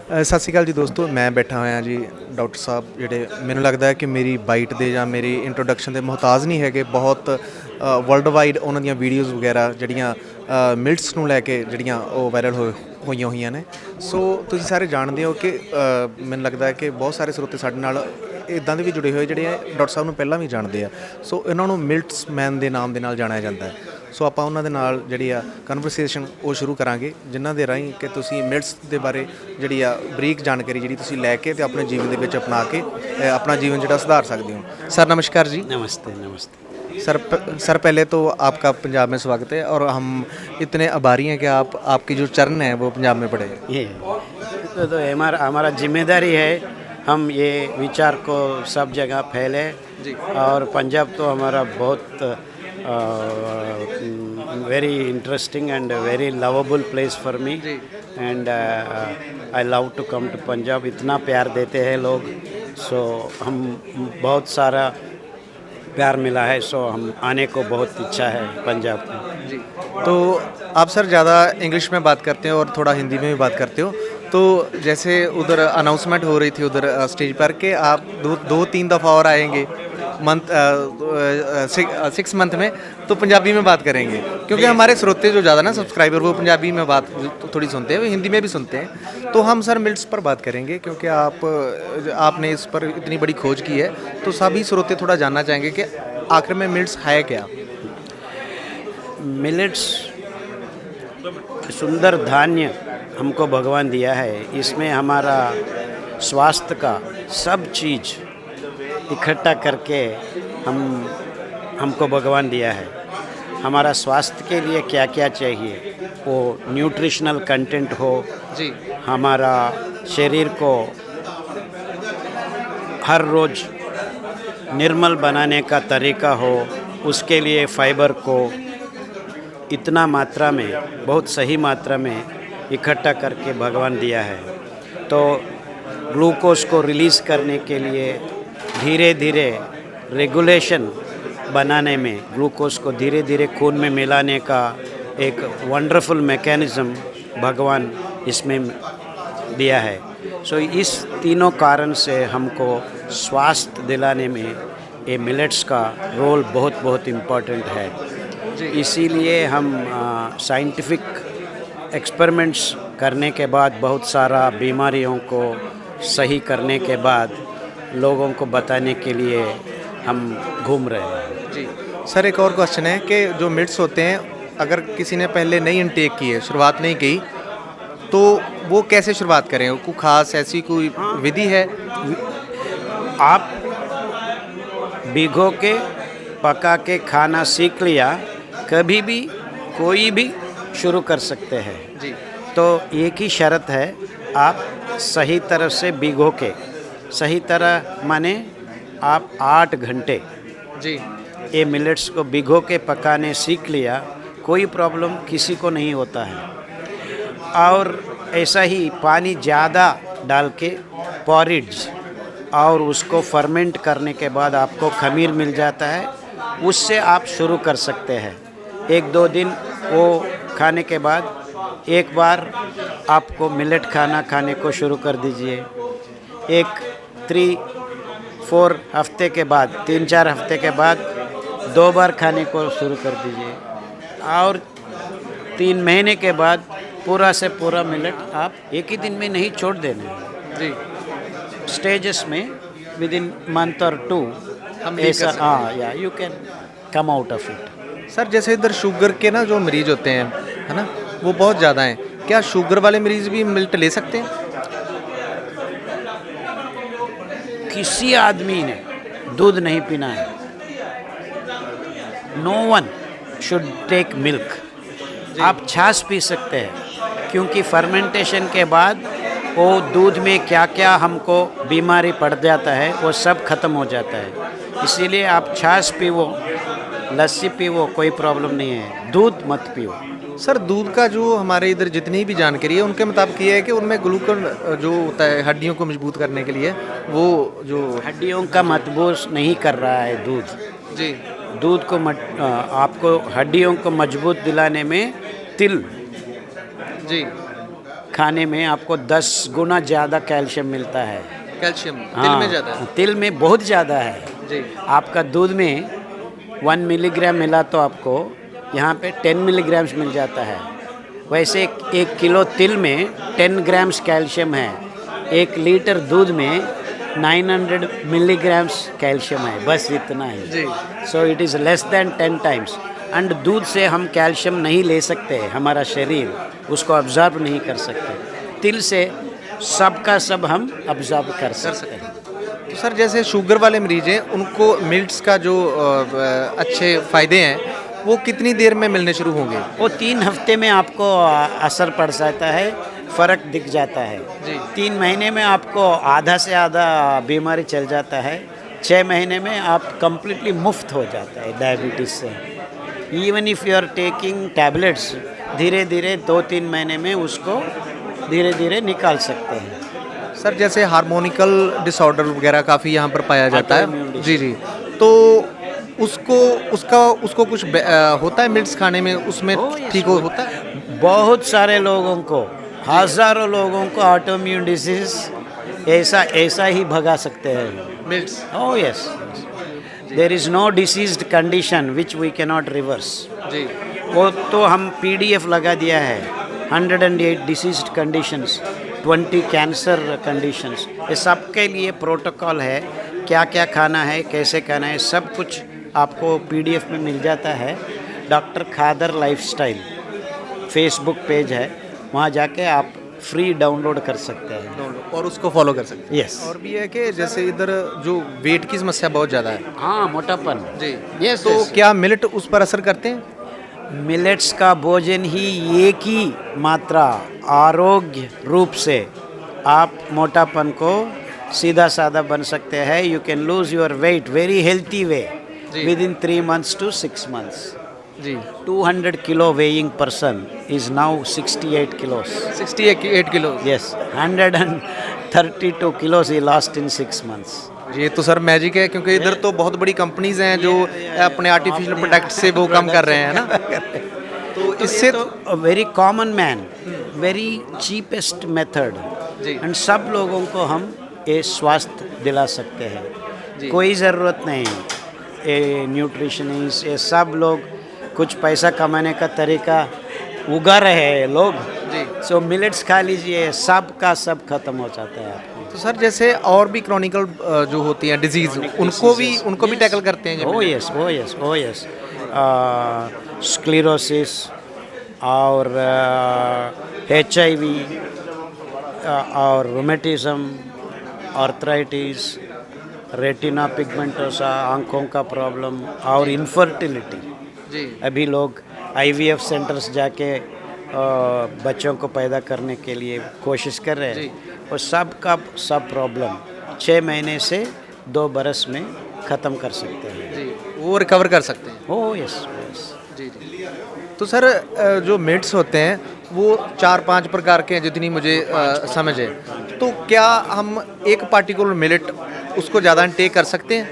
ਸਤਿ ਸ਼੍ਰੀ ਅਕਾਲ ਜੀ ਦੋਸਤੋ, ਮੈਂ ਬੈਠਾ ਹੋਇਆ ਜੀ ਡਾਕਟਰ ਸਾਹਿਬ ਜਿਹੜੇ ਮੈਨੂੰ ਲੱਗਦਾ ਹੈ ਕਿ ਮੇਰੀ ਬਾਈਟ ਦੇ ਜਾਂ ਮੇਰੀ ਇੰਟਰੋਡਕਸ਼ਨ ਦੇ ਮੁਹਤਾਜ ਨਹੀਂ ਹੈਗੇ। ਬਹੁਤ ਵਰਲਡ ਵਾਈਡ ਉਹਨਾਂ ਦੀਆਂ ਵੀਡੀਓਜ਼ ਵਗੈਰਾ ਜਿਹੜੀਆਂ ਮਿਲਟਸ ਨੂੰ ਲੈ ਕੇ ਜਿਹੜੀਆਂ ਉਹ ਵਾਇਰਲ ਹੋਈਆਂ ਹੋਈਆਂ ਨੇ। ਸੋ ਤੁਸੀਂ ਸਾਰੇ ਜਾਣਦੇ ਹੋ ਕਿ ਮੈਨੂੰ ਲੱਗਦਾ ਹੈ ਕਿ ਬਹੁਤ ਸਾਰੇ ਸਰੋਤੇ ਸਾਡੇ ਨਾਲ ਇੱਦਾਂ ਦੇ ਵੀ ਜੁੜੇ ਹੋਏ ਜਿਹੜੇ ਡਾਕਟਰ ਸਾਹਿਬ ਨੂੰ ਪਹਿਲਾਂ ਵੀ ਜਾਣਦੇ ਆ। ਸੋ ਇਹਨਾਂ ਨੂੰ ਮਿਲਟਸ ਮੈਨ ਦੇ ਨਾਮ ਦੇ ਨਾਲ ਜਾਣਿਆ ਜਾਂਦਾ ਹੈ। ਸੋ ਆਪਾਂ ਉਹਨਾਂ ਦੇ ਨਾਲ ਜਿਹੜੀ ਆ ਕਨਵਰਸੇਸ਼ਨ ਉਹ ਸ਼ੁਰੂ ਕਰਾਂਗੇ, ਜਿਨ੍ਹਾਂ ਦੇ ਰਾਹੀਂ ਕਿ ਤੁਸੀਂ ਮਿਲਟਸ ਦੇ ਬਾਰੇ ਜਿਹੜੀ ਆ ਬਰੀਕ ਜਾਣਕਾਰੀ ਜਿਹੜੀ ਤੁਸੀਂ ਲੈ ਕੇ ਤੇ ਆਪਣੇ ਜੀਵਨ ਦੇ ਵਿੱਚ ਅਪਣਾ ਕੇ अपना जीवन ਜਿਹੜਾ सुधार सकते हो। सर नमस्कार जी। नमस्ते नमस्ते। सर पहले तो आपका पंजाब में स्वागत है और हम इतने आभारी हैं कि आपकी जो चरण है वो पंजाब में पड़े। ये तो हमारा जिम्मेदारी है, हम ये विचार को सब जगह फैले जी। और पंजाब तो हमारा बहुत very interesting and very lovable place for me and I love to come to Punjab. इतना प्यार देते हैं लोग, सो हम बहुत सारा प्यार मिला है, सो हम आने को बहुत इच्छा है पंजाब में जी। तो आप सर ज़्यादा इंग्लिश में बात करते हो और थोड़ा हिंदी में भी बात करते हो, तो जैसे उधर अनाउंसमेंट हो रही थी उधर स्टेज पर कि आप दो तीन दफ़ा और आएंगे मंथ 6 मंथ में, तो पंजाबी में बात करेंगे क्योंकि हमारे श्रोते जो ज़्यादा ना सब्सक्राइबर वो पंजाबी में बात थोड़ी सुनते हैं, वो हिंदी में भी सुनते हैं। तो हम सर मिल्ट्स पर बात करेंगे क्योंकि आपने इस पर इतनी बड़ी खोज की है, तो सभी श्रोते थोड़ा जानना चाहेंगे कि आखिर में मिल्ट्स है क्या। मिलेट्स सुंदर धान्य हमको भगवान दिया है, इसमें हमारा स्वास्थ्य का सब चीज़ इकट्ठा करके हमको भगवान दिया है। हमारा स्वास्थ्य के लिए क्या क्या चाहिए, वो न्यूट्रिशनल कंटेंट हो जी, हमारा शरीर को हर रोज़ निर्मल बनाने का तरीका हो, उसके लिए फाइबर को इतना मात्रा में, बहुत सही मात्रा में इकट्ठा करके भगवान दिया है। तो ग्लूकोज को रिलीज़ करने के लिए धीरे धीरे रेगुलेशन बनाने में, ग्लूकोज को धीरे धीरे खून में मिलाने का एक वंडरफुल मैकेनिज़्म भगवान इसमें दिया है। सो इस तीनों कारण से हमको स्वास्थ्य दिलाने में ये मिलेट्स का रोल बहुत बहुत इम्पोर्टेंट है। इसीलिए हम साइंटिफिक एक्सपेरिमेंट्स करने के बाद, बहुत सारा बीमारियों को सही करने के बाद लोगों को बताने के लिए हम घूम रहे हैं जी। सर एक और क्वेश्चन है कि जो मिल्ट्स होते हैं, अगर किसी ने पहले नहीं इनटेक की है, शुरुआत नहीं की, तो वो कैसे शुरुआत करें? कोई ख़ास ऐसी कोई विधि है? आप भिगो के पका के खाना सीख लिया, कभी भी कोई भी शुरू कर सकते हैं जी। तो एक ही शर्त है, आप सही तरह से भिगो के, सही तरह माने आप 8 घंटे जी ये मिलेट्स को भिगो के पकाने सीख लिया, कोई प्रॉब्लम किसी को नहीं होता है। और ऐसा ही पानी ज़्यादा डाल के पॉरिज और उसको फर्मेंट करने के बाद आपको खमीर मिल जाता है, उससे आप शुरू कर सकते हैं। 1-2 दिन वो खाने के बाद एक बार आपको मिलेट खाना खाने को शुरू कर दीजिए। एक 3-4 हफ्ते के बाद, 3-4 हफ्ते के बाद 2 बार खाने को शुरू कर दीजिए और 3 महीने के बाद पूरा से पूरा मिलेट आप एक ही दिन में नहीं छोड़ देना जी। स्टेजेस में विद इन मंथ और 2 हम ऐसा, हाँ या you can come out of it. Sir जैसे इधर शुगर के ना जो मरीज होते हैं, है ना, वो बहुत ज़्यादा हैं, क्या शुगर वाले मरीज़ भी मिल्ट ले सकते हैं? किसी आदमी ने दूध नहीं पीना है, no one should take milk. आप छाछ पी सकते हैं क्योंकि फर्मेंटेशन के बाद वो दूध में क्या क्या हमको बीमारी पड़ जाता है वो सब ख़त्म हो जाता है। इसीलिए आप छाछ पीवो, लस्सी पीवो, कोई प्रॉब्लम नहीं है, दूध मत पियो। सर दूध का जो हमारे इधर जितनी भी जानकारी है उनके मुताबिक ये है कि उनमें ग्लूकोन जो होता है हड्डियों को मजबूत करने के लिए, वो जो हड्डियों का मजबूत नहीं कर रहा है दूध जी। दूध को आपको हड्डियों को मजबूत दिलाने में तिल जी खाने में आपको 10 गुना ज़्यादा कैल्शियम मिलता है। कैल्शियम तिल में ज़्यादा है। तिल में बहुत ज़्यादा है। जी। आपका दूध में 1 मिलीग्राम मिला तो आपको यहाँ पे 10 मिलीग्राम्स मिल जाता है। वैसे 1 किलो तिल में 10 ग्राम्स कैल्शियम है। 1 लीटर दूध में 900 मिलीग्राम्स कैल्शियम है, बस इतना ही। जी। So it is less than 10 times. And दूध से हम कैल्शियम नहीं ले सकते, हमारा शरीर उसको ऑब्जर्व नहीं कर सकते। तिल से सब का सब हम ऑब्जर्व कर सकते हैं। तो सर जैसे शुगर वाले मरीज हैं उनको मिल्ट्स का जो अच्छे फ़ायदे हैं वो कितनी देर में मिलने शुरू होंगे? वो 3 हफ्ते में आपको असर पड़ जाता है, फ़र्क दिख जाता है। जी। 3 महीने में आपको आधा से आधा बीमारी चल जाता है। 6 महीने में आप कंप्लीटली मुफ्त हो जाता है डायबिटीज़ से। Even if you are taking tablets, धीरे धीरे 2-3 महीने में उसको धीरे धीरे निकाल सकते हैं। सर जैसे हार्मोनिकल डिसऑर्डर वगैरह काफ़ी यहाँ पर पाया जाता Autoimmune है। जी जी। तो उसको कुछ होता है मिल्ट्स खाने में, उसमें ठीक होता है? बहुत सारे लोगों को, हज़ारों लोगों को ऑटोइम्यून डिसीज़ ऐसा ही भगा सकते हैं millets. Oh yes, there is no diseased condition which we can not reverse. जी। वो तो हम PDF लगा दिया है, 108 डिसीज्ड कंडीशंस, 20 कैंसर कंडीशंस। ये सब के लिए प्रोटोकॉल है, क्या क्या खाना है, कैसे खाना है, सब कुछ आपको PDF में मिल जाता है। डॉक्टर खादर लाइफस्टाइल फेसबुक पेज है, वहाँ जाके आप फ्री डाउनलोड कर सकते हैं और उसको फॉलो कर सकते हैं। यस। और भी है कि जैसे इधर जो वेट की समस्या बहुत ज़्यादा है। हाँ, मोटापन। जी। यस। तो क्या मिलेट उस पर असर करते हैं? मिलेट्स का भोजन ही एक ही मात्रा आरोग्य रूप से आप मोटापन को सीधा साधा बन सकते हैं। You can lose your weight very healthy way within 3 months to 6 months। जी। 200 kilo weighing person is now 68 kilos। 68 kilo. Yes, 132 kilos he lost in 6 months। ये तो सर मैजिक है, क्योंकि इधर तो बहुत बड़ी कंपनीज हैं जो अपने आर्टिफिशियल प्रोडक्ट से वो कम कर रहे हैं ना। तो इससे तो very common man, very cheapest method, जी। एंड सब लोगों को हम ये स्वास्थ्य दिला सकते हैं। कोई ज़रूरत नहीं ये न्यूट्रिशनिस्ट, ये सब लोग कुछ पैसा कमाने का तरीका उगा रहे हैं लोग। जी। सो मिलेट्स खा लीजिए, सब का सब खत्म हो जाता है आपको। तो सर जैसे और भी क्रॉनिकल जो होती हैं डिजीज, उनको भी टैकल करते हैं? ओ यस, ओ यस, ओ यस। स्क्लेरोसिस और HIV और रूमेटिज्म, आर्थराइटिस, रेटिना पिगमेंटोसा, आँखों का प्रॉब्लम और इनफर्टिलिटी। जी। अभी लोग IVF सेंटर्स जाके बच्चों को पैदा करने के लिए कोशिश कर रहे हैं। और सब का सब प्रॉब्लम 6 महीने से 2 बरस में ख़त्म कर सकते हैं। जी, वो रिकवर कर सकते हैं। Oh yes, yes. जी जी। तो सर जो मिट्स होते हैं वो 4-5 प्रकार के हैं जितनी मुझे समझ है। तो क्या हम एक पार्टिकुलर मिलेट उसको ज़्यादा टेक कर सकते हैं?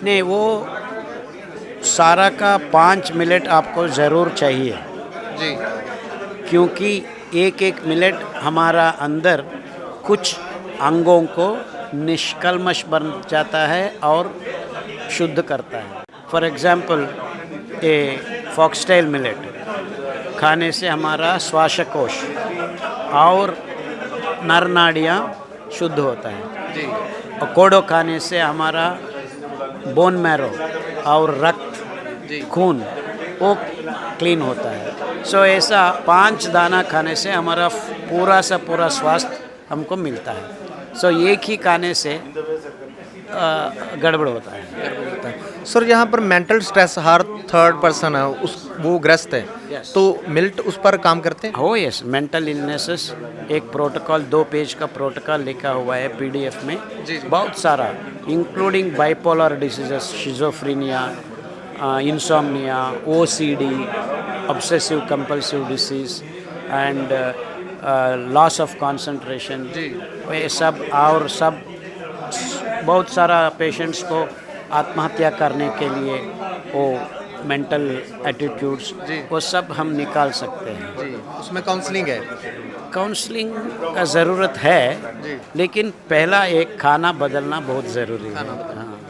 नहीं, वो सारा का 5 मिनट आपको ज़रूर चाहिए। जी। क्योंकि एक एक मिनट हमारा अंदर कुछ अंगों को निष्कल्मश बन जाता है और शुद्ध करता है। For example A foxtail millet खाने से हमारा श्वासकोश और नर नाड़ियाँ शुद्ध होता है। जी। और कोडो खाने से हमारा बोन मैरो और रक्त, खून वो क्लीन होता है। सो ऐसा 5 दाना खाने से हमारा पूरा सा पूरा स्वास्थ्य हमको मिलता है। सो एक ही खाने से गड़बड़ होता है। सर यहाँ पर मेंटल स्ट्रेस हर थर्ड पर्सन है वो ग्रस्त है। Yes. तो मिल्ट उस पर काम करते हैं? हो यस, मेंटल इलनेसेस एक प्रोटोकॉल 2 पेज का प्रोटोकॉल लिखा हुआ है PDF में। जी। बहुत सारा including bipolar diseases, schizophrenia, insomnia, OCD, obsessive compulsive disease and loss of concentration, ये सब और सब बहुत सारा पेशेंट्स को आत्महत्या करने के लिए वो मेंटल एटीट्यूड्स वो सब हम निकाल सकते हैं। जी। उसमें काउंसलिंग है? काउंसलिंग का ज़रूरत है, लेकिन पहला एक खाना बदलना बहुत ज़रूरी है। हाँ,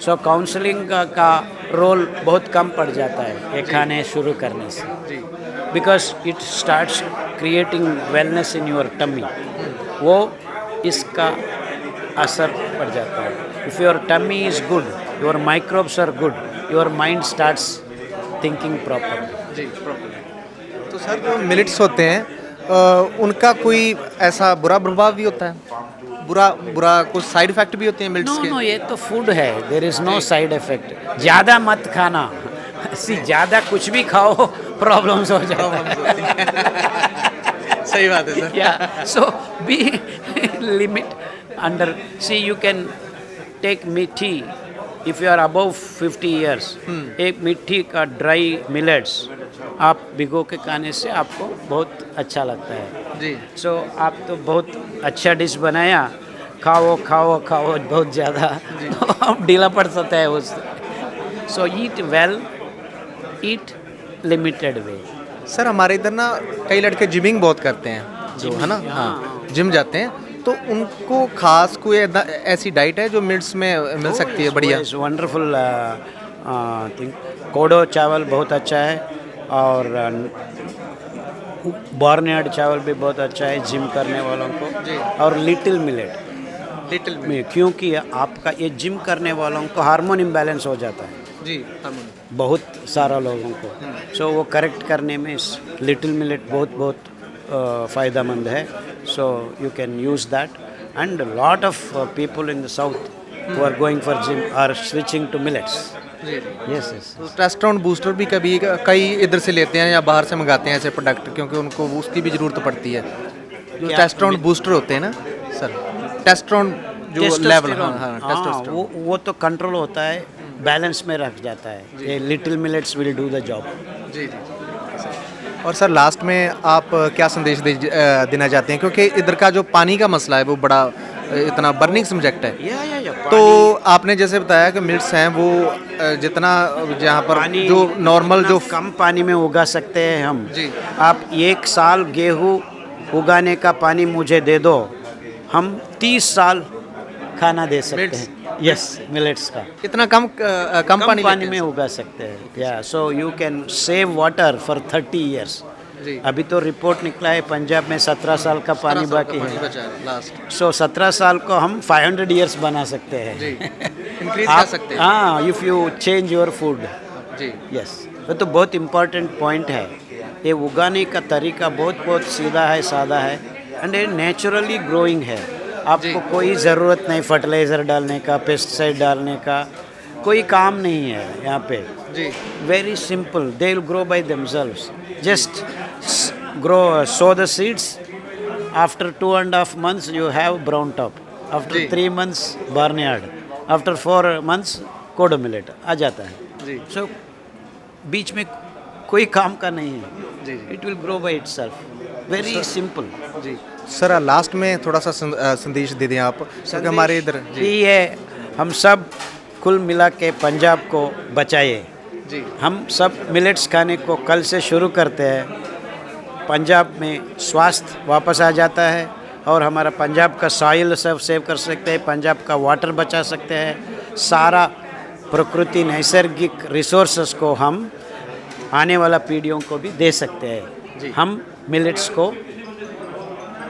सो काउंसलिंग का रोल बहुत कम पड़ जाता है ये खाने शुरू करने से, because it starts creating wellness in your tummy. वो इसका असर पड़ जाता है। If your tummy is good, your microbes are good, your mind starts thinking proper. जी, तो सर जो मिलेट्स होते हैं उनका कोई ऐसा बुरा प्रभाव भी होता है? बुरा कुछ साइड इफेक्ट भी होते हैं मिलेट्स नो के? नो, ये तो फूड है, there is no side effect. ज़्यादा मत खाना, ज़्यादा कुछ भी खाओ प्रॉब्लम्स हो जाता है। सही बात है sir. Yeah, so be limit under. See, you can take methi if you are above 50 years. एक मिट्टी का ड्राई मिलेट्स आप भिगो के खाने से आपको बहुत अच्छा लगता है। जी, सो आप तो बहुत अच्छा डिश बनाया, खाओ खाओ खाओ बहुत ज़्यादा तो अब ढीला पड़ सकता है उससे। सो ईट वेल, ईट लिमिटेड वे। सर हमारे इधर ना कई लड़के जिमिंग बहुत करते हैं, जो है ना, हाँ, जिम जाते हैं, तो उनको खास कोई ऐसी डाइट है जो मिलेट्स में मिल सकती है बढ़िया? Wonderful thing. कोडो चावल बहुत अच्छा है, और बॉर्नयार्ड चावल भी बहुत अच्छा है जिम करने वालों को। और लिटिल मिलेट में, क्योंकि आपका ये जिम करने वालों को हार्मोन इम्बैलेंस हो जाता है जी, बहुत सारा लोगों को। सो वो करेक्ट करने में लिटिल मिलेट बहुत फ़ायदेमंद है। So you can use that, and lot of people in the south who are going for gym are switching to millets. Yes yes. तो टेस्टोस्टेरोन बूस्टर भी कई इधर से लेते हैं या बाहर से मंगाते हैं ऐसे प्रोडक्ट, क्योंकि उनको उसकी भी ज़रूरत पड़ती है। जो टेस्टोस्टेरोन बूस्टर होते हैं ना सर, टेस्टोस्टेरोन जो लेवल, हाँ, टेस्टोस्टेरोन वो तो कंट्रोल होता है, बैलेंस में रख जाता है। ये little millets will do the job. जी जी। और सर लास्ट में आप क्या संदेश देना चाहते हैं, क्योंकि इधर का जो पानी का मसला है वो बड़ा इतना बर्निंग सब्जेक्ट है। या तो आपने जैसे बताया कि मिलेट्स हैं वो जितना जहाँ पर जो नॉर्मल जो कम पानी में उगा सकते हैं हम। जी। आप एक साल गेहूँ उगाने का पानी मुझे दे दो, हम 30 साल खाना दे सकते हैं। यस, मिलेट्स का इतना कम पानी पानी में उगा सकते हैं। या so you can save water for 30 years. जी। अभी तो रिपोर्ट निकला है पंजाब में 17 साल का पानी बाकी है। लास्ट सो 17 साल को हम 500 ईयर्स बना सकते हैं। जी, इंक्रीज कर सकते हैं। हाँ, if you change your food. जी, यस, वो तो बहुत इम्पोर्टेंट पॉइंट है। ये उगाने का तरीका बहुत सीधा है, सादा है, एंड ये नेचुरली ग्रोइंग है। आपको कोई ज़रूरत नहीं फर्टिलाइज़र डालने का, पेस्टिसाइड डालने का, कोई काम नहीं है यहाँ पे। जी, very simple, they will grow by themselves. Just grow, sow the seeds. After 2.5 months you have brown top. After 3 months barnyard. After 4 months kodo millet आ जाता है। जी। सो बीच में कोई काम का नहीं है। जी। It will grow by itself. Very simple. जी। सर लास्ट में थोड़ा सा संदेश दे दें आप, क्योंकि हमारे इधर ये है, हम सब कुल मिला के पंजाब को बचाइए। जी, हम सब मिलेट्स खाने को कल से शुरू करते हैं। पंजाब में स्वास्थ्य वापस आ जाता है, और हमारा पंजाब का सॉइल सब सेव कर सकते हैं, पंजाब का वाटर बचा सकते हैं। सारा प्रकृति नैसर्गिक रिसोर्सेस को हम आने वाला पीढ़ियों को भी दे सकते हैं, हम मिलेट्स को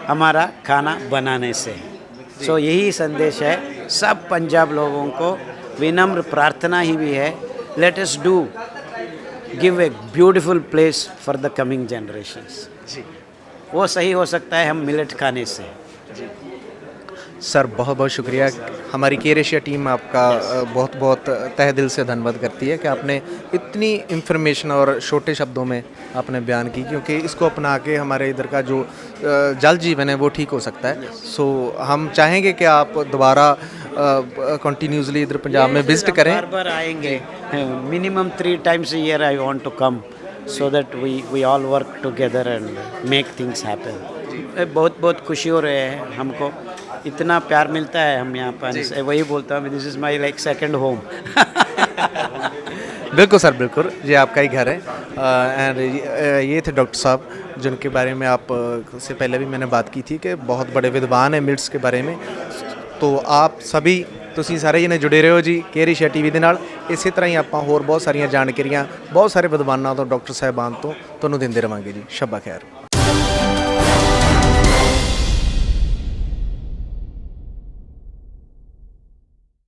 हमारा खाना बनाने से। सो यही संदेश है सब पंजाब लोगों को। विनम्र प्रार्थना ही भी है, let us do give a beautiful place for the coming generations. वो सही हो सकता है हम मिलेट खाने से। सर बहुत बहुत शुक्रिया। हमारी केयर एशिया टीम आपका बहुत बहुत तहे दिल से धन्यवाद करती है कि आपने इतनी इन्फॉर्मेशन और छोटे शब्दों में आपने बयान की, क्योंकि इसको अपना के हमारे इधर का जो जल जीवन है वो ठीक हो सकता है। सो हम चाहेंगे कि आप दोबारा कंटिन्यूसली इधर पंजाब में विजिट करें। बार बार आएंगे, minimum 3 times a year I want to come so that we all work together and make things happen। बहुत बहुत खुशी हो रहे हैं हमको, इतना प्यार मिलता है हम यहाँ पर से। वही बोलता हूँ, this is my like second home. बिल्कुल सर, बिल्कुल, ये आपका ही घर है। एंड ये थे डॉक्टर साहब जिनके बारे में आप से पहले भी मैंने बात की थी कि बहुत बड़े विद्वान हैं मिल्ट्स के बारे में। तो आप सभी ਤੁਸੀਂ ਸਾਰੇ ਜਣੇ ਜੁੜੇ ਰਹੋ ਜੀ ਕੇਅਰ ਏਸ਼ੀਆ ਟੀਵੀ ਦੇ ਨਾਲ। ਇਸੇ ਤਰ੍ਹਾਂ ਹੀ ਆਪਾਂ ਹੋਰ ਬਹੁਤ ਸਾਰੀਆਂ ਜਾਣਕਾਰੀਆਂ ਬਹੁਤ ਸਾਰੇ ਵਿਦਵਾਨਾਂ ਤੋਂ, ਡਾਕਟਰ ਸਾਹਿਬਾਨ ਤੋਂ ਤੁਹਾਨੂੰ ਦਿੰਦੇ ਰਵਾਂਗੇ ਜੀ। ਸ਼ੱਬਾ ਖੈਰ।